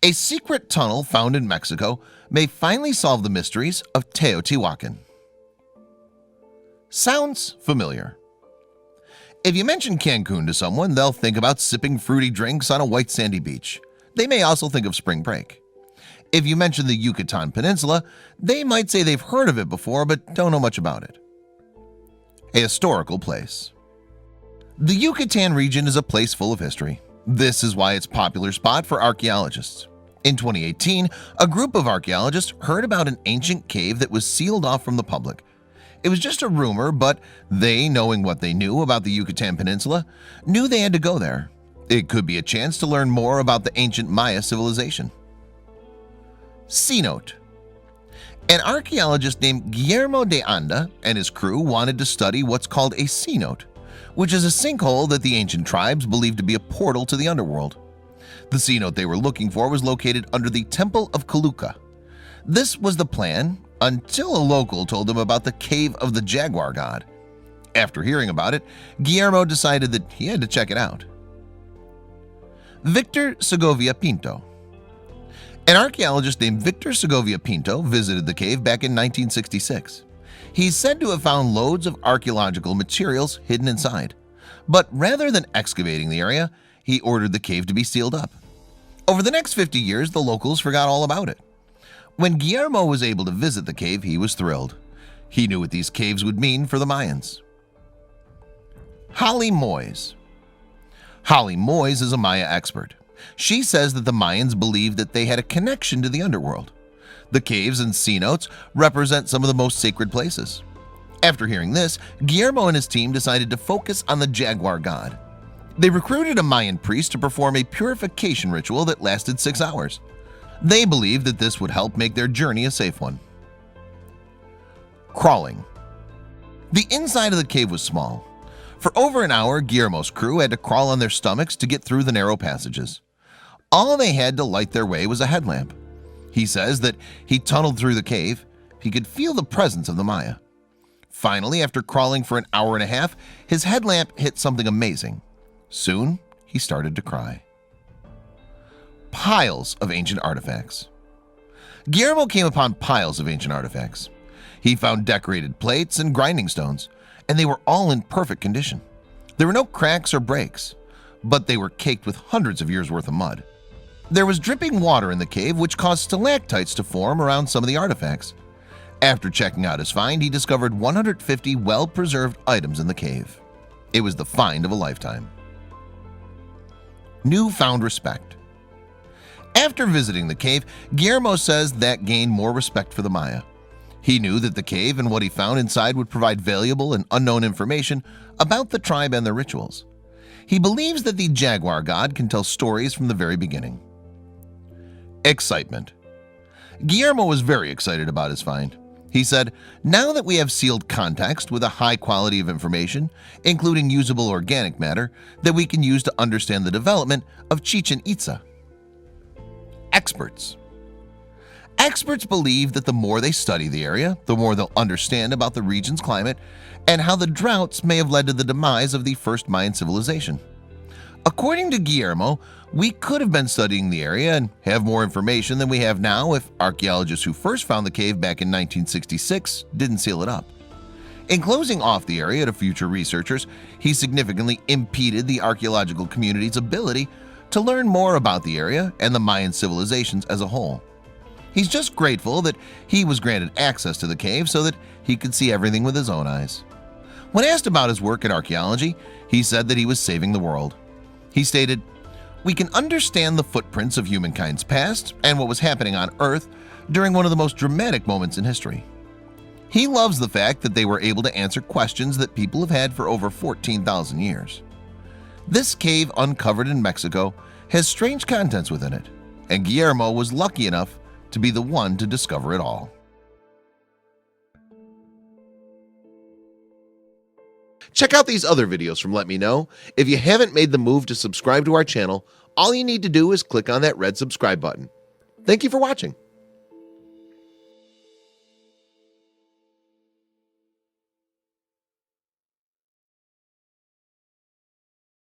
A secret tunnel found in Mexico may finally solve the mysteries of Teotihuacán. Sounds familiar. If you mention Cancun to someone, they'll think about sipping fruity drinks on a white sandy beach. They may also think of spring break. If you mention the Yucatan Peninsula, they might say they've heard of it before but don't know much about it. A historical place. The Yucatan region is a place full of history. This is why it's a popular spot for archaeologists. In 2018, a group of archaeologists heard about an ancient cave that was sealed off from the public. It was just a rumor, but they, knowing what they knew about the Yucatan Peninsula, knew they had to go there. It could be a chance to learn more about the ancient Maya civilization. Cenote. An archaeologist named Guillermo de Anda and his crew wanted to study what's called a cenote, which is a sinkhole that the ancient tribes believed to be a portal to the underworld. The cenote they were looking for was located under the Temple of Coluca. This was the plan until a local told them about the Cave of the Jaguar God. After hearing about it, Guillermo decided that he had to check it out. Victor Segovia Pinto. An archaeologist named Victor Segovia Pinto visited the cave back in 1966. He's said to have found loads of archaeological materials hidden inside, but rather than excavating the area, he ordered the cave to be sealed up. Over the next 50 years, the locals forgot all about it. When Guillermo was able to visit the cave, he was thrilled. He knew what these caves would mean for the Mayans. Holly Moyes. Holly Moyes is a Maya expert. She says that the Mayans believed that they had a connection to the underworld. The caves and cenotes represent some of the most sacred places. After hearing this, Guillermo and his team decided to focus on the Jaguar God. They recruited a Mayan priest to perform a purification ritual that lasted 6 hours. They believed that this would help make their journey a safe one. Crawling. The inside of the cave was small. For over an hour, Guillermo's crew had to crawl on their stomachs to get through the narrow passages. All they had to light their way was a headlamp. He says that he tunneled through the cave. He could feel the presence of the Maya. Finally, after crawling for an hour and a half, his headlamp hit something amazing. Soon, he started to cry. Piles of ancient artifacts. Guillermo came upon piles of ancient artifacts. He found decorated plates and grinding stones, and they were all in perfect condition. There were no cracks or breaks, but they were caked with hundreds of years worth of mud. There was dripping water in the cave, which caused stalactites to form around some of the artifacts. After checking out his find, he discovered 150 well-preserved items in the cave. It was the find of a lifetime. Newfound respect. After visiting the cave, Guillermo says that gained more respect for the Maya. He knew that the cave and what he found inside would provide valuable and unknown information about the tribe and their rituals. He believes that the Jaguar God can tell stories from the very beginning. Excitement. Guillermo was very excited about his find. He said, "Now that we have sealed context with a high quality of information, including usable organic matter, that we can use to understand the development of Chichen Itza." Experts. Experts believe that the more they study the area, the more they'll understand about the region's climate and how the droughts may have led to the demise of the first Mayan civilization. According to Guillermo, we could have been studying the area and have more information than we have now if archaeologists who first found the cave back in 1966 didn't seal it up. In closing off the area to future researchers, he significantly impeded the archaeological community's ability to learn more about the area and the Mayan civilizations as a whole. He's just grateful that he was granted access to the cave so that he could see everything with his own eyes. When asked about his work in archaeology, he said that he was saving the world. He stated, "We can understand the footprints of humankind's past and what was happening on Earth during one of the most dramatic moments in history." He loves the fact that they were able to answer questions that people have had for over 14,000 years. This cave, uncovered in Mexico, has strange contents within it, and Guillermo was lucky enough to be the one to discover it all. Check out these other videos from Let Me Know. If you haven't made the move to subscribe to our channel, all you need to do is click on that red subscribe button. Thank you for watching.